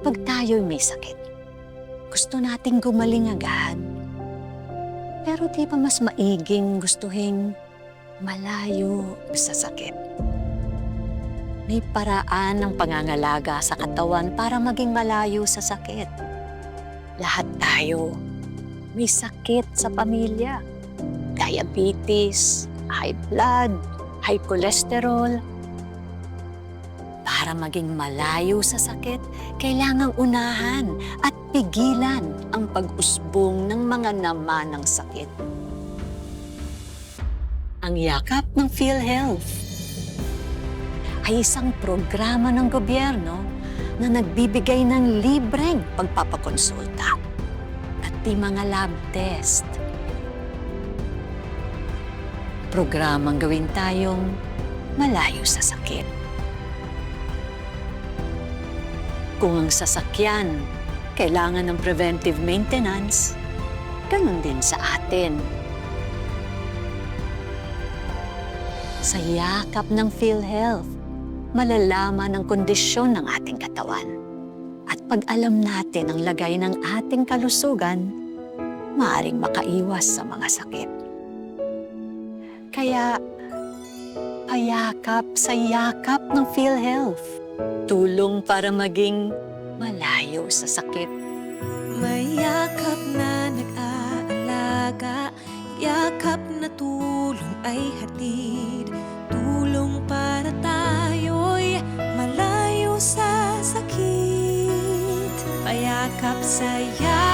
Kapag tayo'y may sakit, gusto nating gumaling agad. Pero di ba mas maiging gustuhin malayo sa sakit? May paraan ng pangangalaga sa katawan para maging malayo sa sakit. Lahat tayo may sakit sa pamilya. Diabetes, high blood, high cholesterol. Para maging malayo sa sakit, kailangang unahan at pigilan ang pag-usbong ng mga nama ng sakit. Ang yakap ng PhilHealth ay isang programa ng gobyerno na nagbibigay ng libreng pagpapakonsulta at mga lab test. Programang gawin tayong malayo sa sakit. Kung ang sasakyan kailangan ng preventive maintenance, ganun din sa atin. Sa yakap ng PhilHealth, malalaman ang kondisyon ng ating katawan. At pag alam natin ang lagay ng ating kalusugan, maaaring makaiwas sa mga sakit. Kaya, payakap sa yakap ng PhilHealth. Tulong para maging malayo sa sakit. May yakap na nag-aalaga, yakap na tulong ay hatid. Tulong para tayo'y malayo sa sakit. Payakap sa yakap